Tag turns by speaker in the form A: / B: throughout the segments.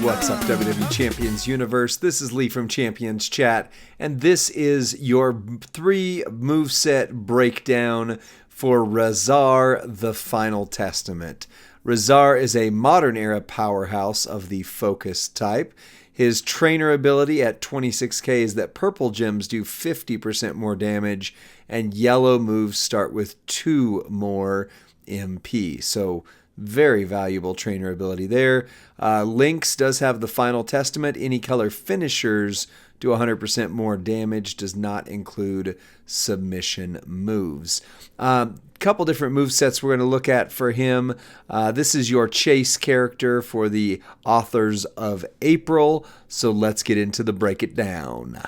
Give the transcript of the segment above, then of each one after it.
A: What's up, WWE Champions Universe? This is Lee from Champions Chat, and this is your 3 moveset breakdown for Rezar, the Final Testament. Rezar is a modern-era powerhouse of the Focus type. His trainer ability at 26k is that purple gems do 50% more damage, and yellow moves start with 2 more MP. So, very valuable trainer ability there. Lynx does have the Final Testament. Any color finishers do 100% more damage. Does not include submission moves. Couple different move sets we're going to look at for him. This is your chase character for the authors of April. So let's get into the break it down.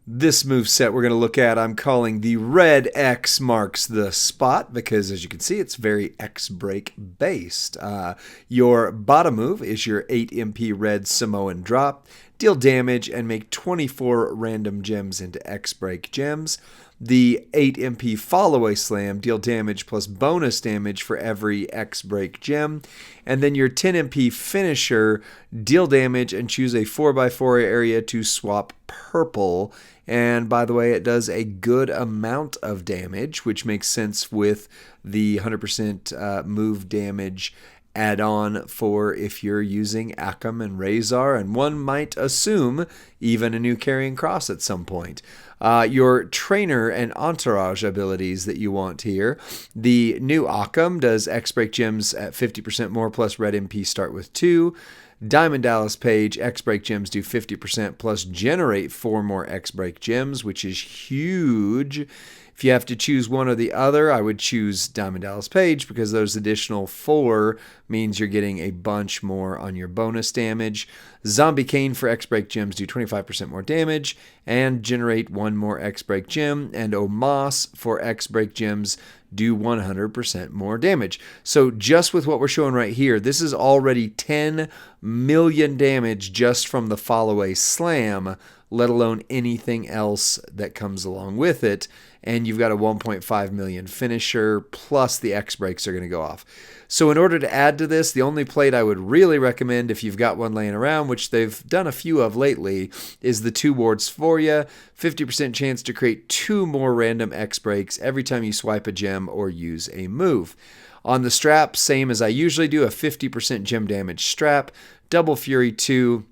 A: This moveset we're going to look at, I'm calling the red X marks the spot because, as you can see, it's very X-break based. Your bottom move is your 8 MP red Samoan drop. Deal damage and make 24 random gems into X-break gems. The 8 MP follow-away slam, deal damage plus bonus damage for every X-break gem. And then your 10 MP finisher, deal damage and choose a 4x4 area to swap purple. And by the way, it does a good amount of damage, which makes sense with the 100% move damage add-on for if you're using Akam and Rezar, and one might assume even a new Carrying Cross at some point. Your trainer and entourage abilities that you want here. The new Akam does X-break gems at 50% more plus red MP start with 2. Diamond Dallas Page, X-break gems do 50% plus generate 4 more X-break gems, which is huge. If you have to choose one or the other, I would choose Diamond Dallas Page because those additional 4 means you're getting a bunch more on your bonus damage. Zombie Kane for X-break gems do 25% more damage and generate 1 more X-break gem. And Omos for X-break gems do 100% more damage. So just with what we're showing right here, this is already 10 million damage just from the follow-away slam, let alone anything else that comes along with it. And you've got a 1.5 million finisher, plus the X-breaks are going to go off. So in order to add to this, the only plate I would really recommend if you've got one laying around, which they've done a few of lately, is the 2 wards for you. 50% chance to create 2 more random X-breaks every time you swipe a gem or use a move. On the strap, same as I usually do, a 50% gem damage strap, double fury 2,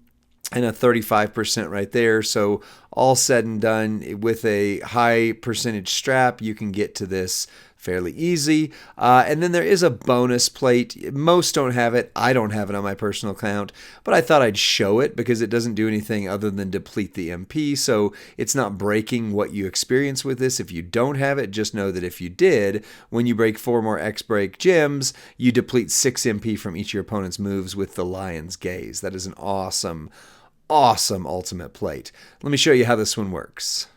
A: and a 35% right there. So all said and done, with a high percentage strap, you can get to this fairly easy. And then there is a bonus plate. Most don't have it. I don't have it on my personal account, but I thought I'd show it because it doesn't do anything other than deplete the MP. So it's not breaking what you experience with this. If you don't have it, just know that if you did, when you break 4 more X-break gems, you deplete 6 MP from each of your opponent's moves with the Lion's Gaze. That is an awesome ultimate plate. Let me show you how this one works.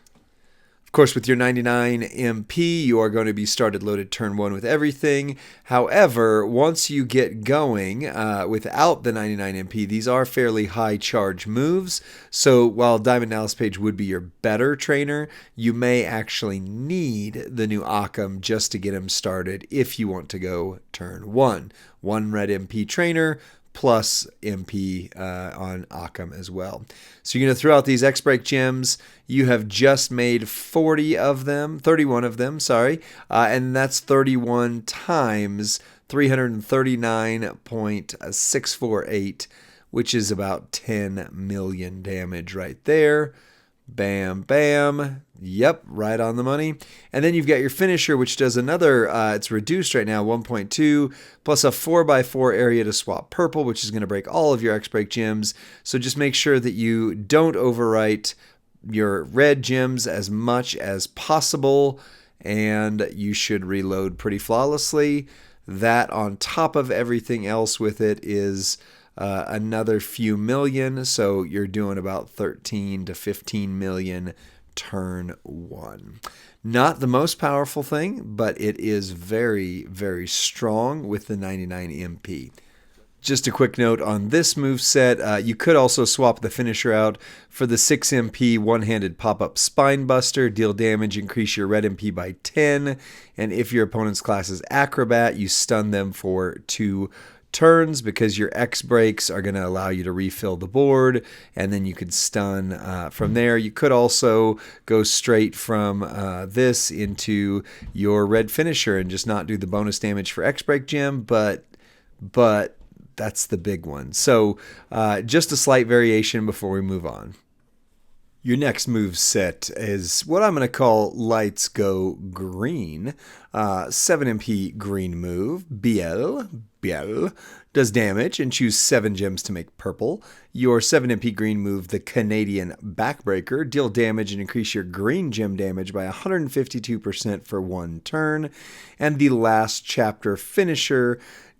A: Of course, with your 99 MP, you are going to be started loaded turn 1 with everything. However, once you get going without the 99 MP, these are fairly high charge moves. So while Diamond Dallas Page would be your better trainer, you may actually need the new Akam just to get him started if you want to go turn 1. 1 red MP trainer, plus MP on Akam as well. So you're going to throw out these X-break gems. You have just made 31 of them, and that's 31 times 339.648, which is about 10 million damage right there. Bam, bam. Yep, right on the money. And then you've got your finisher, which does another, it's reduced right now, 1.2, plus a 4x4 area to swap purple, which is going to break all of your X-break gems. So just make sure that you don't overwrite your red gems as much as possible, and you should reload pretty flawlessly. That on top of everything else with it is another few million, so you're doing about 13 to 15 million turn 1. Not the most powerful thing, but it is very, very strong with the 99 MP. Just a quick note on this moveset, you could also swap the finisher out for the 6 MP one-handed pop-up spine buster, deal damage, increase your red MP by 10, and if your opponent's class is acrobat, you stun them for 2 turns, because your X breaks are going to allow you to refill the board, and then you could stun from there. You could also go straight from this into your red finisher and just not do the bonus damage for X break gem, but that's the big one. So just a slight variation before we move on. Your next move set is what I'm going to call Lights Go Green. 7 MP green move, Biel, does damage and choose 7 gems to make purple. Your 7 MP green move, the Canadian Backbreaker, deal damage and increase your green gem damage by 152% for 1 turn. And the last chapter finisher,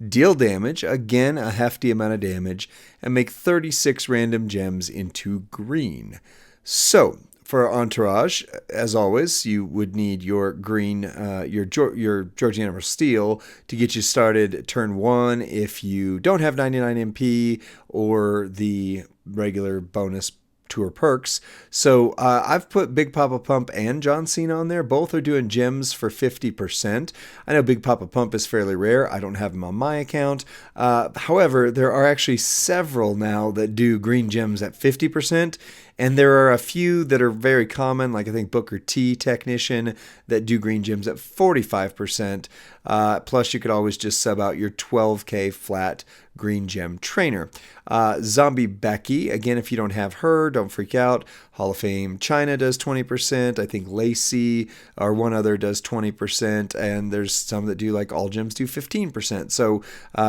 A: deal damage, again a hefty amount of damage, and make 36 random gems into green. So, for Entourage, as always, you would need your green, your Georgian Emerald Steel to get you started turn 1 if you don't have 99 MP or the regular bonus tour perks. So I've put Big Papa Pump and John Cena on there. Both are doing gems for 50%. I know Big Papa Pump is fairly rare. I don't have him on my account. However, there are actually several now that do green gems at 50%. And there are a few that are very common, like I think Booker T Technician, that do green gems at 45%. Plus, you could always just sub out your 12K flat green gem trainer. Zombie Becky, again, if you don't have her, don't freak out. Hall of Fame China does 20%. I think Lacey or one other does 20%. And there's some that do, like all gems do 15%. So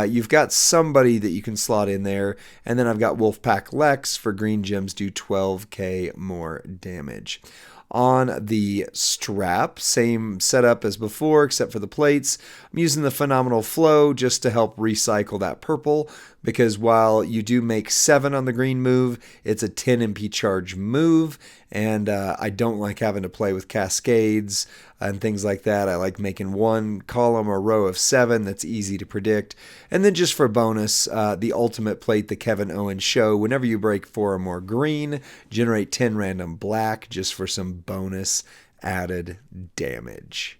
A: you've got somebody that you can slot in there. And then I've got Wolfpack Lex for green gems do 12K more damage. On the strap, same setup as before except for the plates. I'm using the Phenomenal Flow just to help recycle that purple, because while you do make 7 on the green move, it's a 10 MP charge move, and I don't like having to play with cascades and things like that. I like making one column or row of 7 that's easy to predict. And then just for bonus, the ultimate plate, the Kevin Owens Show, whenever you break 4 or more green, generate 10 random black just for some bonus added damage.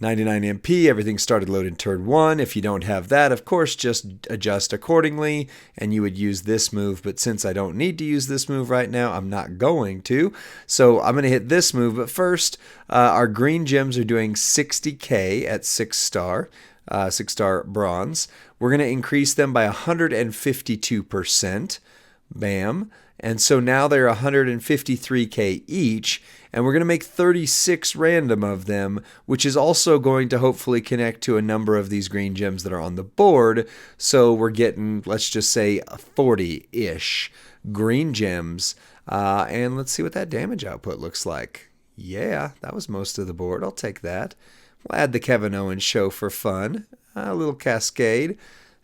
A: 99 MP, everything started loading turn 1. If you don't have that, of course, just adjust accordingly, and you would use this move. But since I don't need to use this move right now, I'm not going to. So I'm going to hit this move. But first, our green gems are doing 60K at 6-star, 6-star bronze. We're going to increase them by 152%. Bam. And so now they're 153K each, and we're going to make 36 random of them, which is also going to hopefully connect to a number of these green gems that are on the board. So we're getting, let's just say, 40-ish green gems. And let's see what that damage output looks like. Yeah, that was most of the board. I'll take that. We'll add the Kevin Owens Show for fun. A little cascade.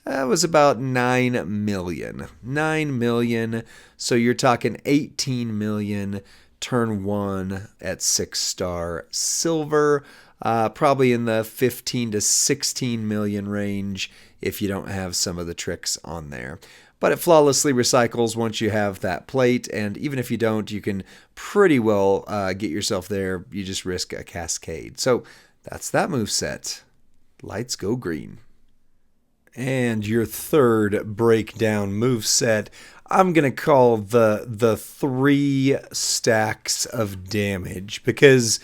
A: That was about 9 million. 9 million. So you're talking 18 million turn 1 at 6-star silver. Probably in the 15 to 16 million range if you don't have some of the tricks on there. But it flawlessly recycles once you have that plate. And even if you don't, you can pretty well get yourself there. You just risk a cascade. So that's that moveset. Lights go green. And your third breakdown moveset, I'm going to call the 3 stacks of damage, because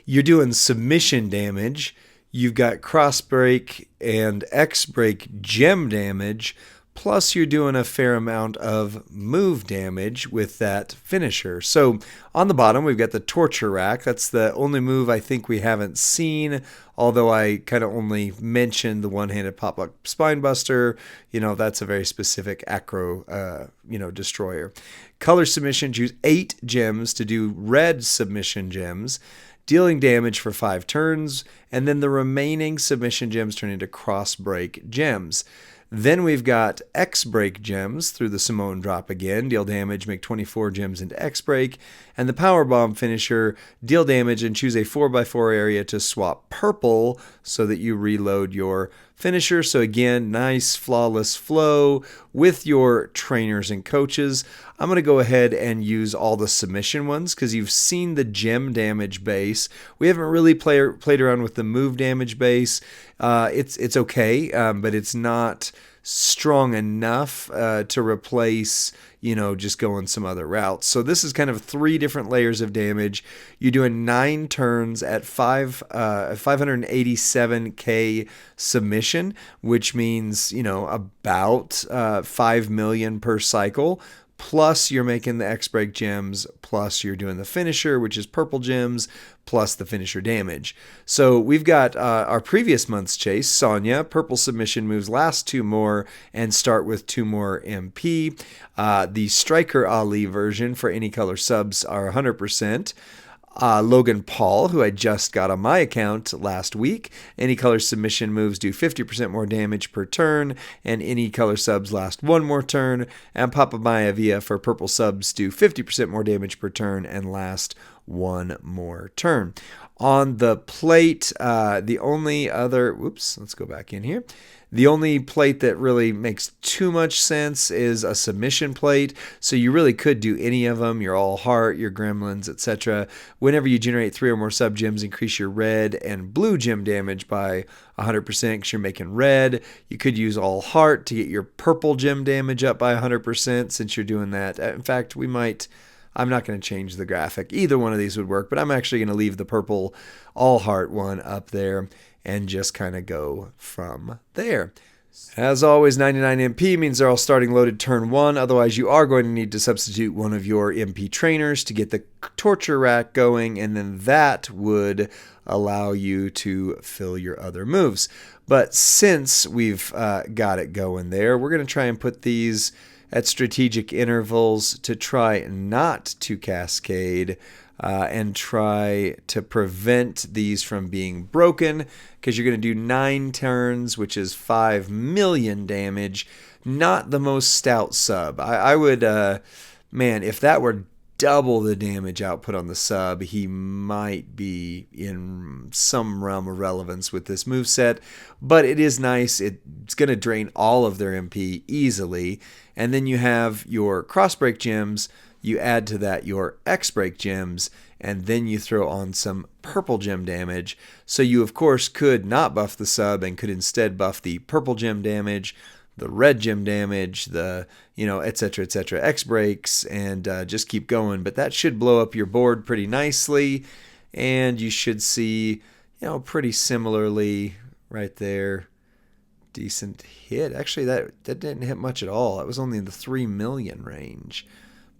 A: you're doing submission damage, you've got cross break and X break gem damage, plus you're doing a fair amount of move damage with that finisher. So on the bottom, we've got the Torture Rack. That's the only move I think we haven't seen, although I kind of only mentioned the one-handed pop-up Spinebuster. You know, that's a very specific acro, destroyer. Color submission, choose 8 gems to do red submission gems, dealing damage for 5 turns, and then the remaining submission gems turn into cross break gems. Then we've got X-Break gems through the Simone drop again. Deal damage, make 24 gems into X-Break. And the Powerbomb finisher, deal damage and choose a 4x4 area to swap purple so that you reload your finisher. So again, nice flawless flow with your trainers and coaches. I'm going to go ahead and use all the submission ones because you've seen the gem damage base. We haven't really played around with the move damage base. It's okay, but it's not strong enough to replace, just going some other routes. So this is kind of 3 different layers of damage. You're doing 9 turns at 587k submission, which means, about 5 million per cycle. Plus you're making the X-Break gems, plus you're doing the finisher, which is purple gems, plus the finisher damage. So we've got our previous month's chase, Sonya. Purple submission moves last 2 more and start with 2 more MP. The Striker Ali version for any color subs are 100%. Logan Paul, who I just got on my account last week. Any color submission moves do 50% more damage per turn, and any color subs last 1 more turn. And Papa Maya Via for purple subs do 50% more damage per turn and last 1 more turn. On the plate, the only other, let's go back in here. The only plate that really makes too much sense is a submission plate. So you really could do any of them, your all heart, your gremlins, etc. Whenever you generate 3 or more sub gems, increase your red and blue gem damage by 100% because you're making red. You could use all heart to get your purple gem damage up by 100% since you're doing that. In fact, I'm not going to change the graphic. Either one of these would work, but I'm actually going to leave the purple all heart one up there and just kind of go from there. As always, 99 MP means they're all starting loaded turn 1. Otherwise, you are going to need to substitute one of your MP trainers to get the torture rack going, and then that would allow you to fill your other moves. But since we've got it going there, we're going to try and put these at strategic intervals to try not to cascade and try to prevent these from being broken, because you're going to do 9 turns, which is 5 million damage. Not the most stout sub. I would, if that were double the damage output on the sub, he might be in some realm of relevance with this moveset. But it is nice. It's going to drain all of their MP easily. And then you have your crossbreak gems. You add to that your X-Break gems, and then you throw on some purple gem damage. So you, of course, could not buff the sub and could instead buff the purple gem damage, the red gem damage, the, etc., X-Breaks, and just keep going. But that should blow up your board pretty nicely, and you should see, pretty similarly right there. Decent hit. Actually, that didn't hit much at all. It was only in the 3 million range.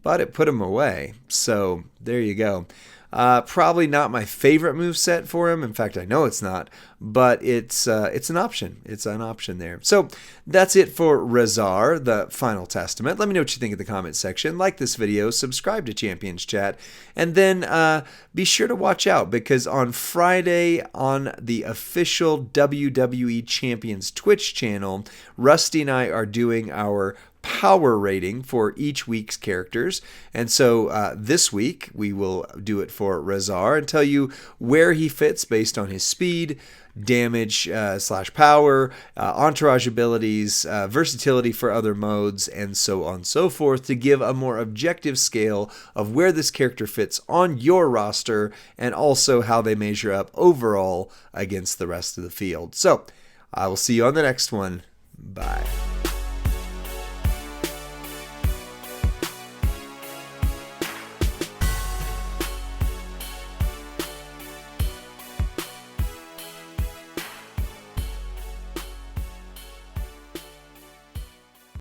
A: But it put him away. So there you go. Probably not my favorite moveset for him. In fact, I know it's not. But it's an option. It's an option there. So that's it for Rezar, the Final Testament. Let me know what you think in the comments section. Like this video, subscribe to Champions Chat, and then be sure to watch out, because on Friday on the official WWE Champions Twitch channel, Rusty and I are doing our power rating for each week's characters. And so this week we will do it for Rezar and tell you where he fits based on his speed, damage / power, entourage abilities, versatility for other modes, and so on and so forth, to give a more objective scale of where this character fits on your roster and also how they measure up overall against the rest of the field. So I will see you on the next one. Bye.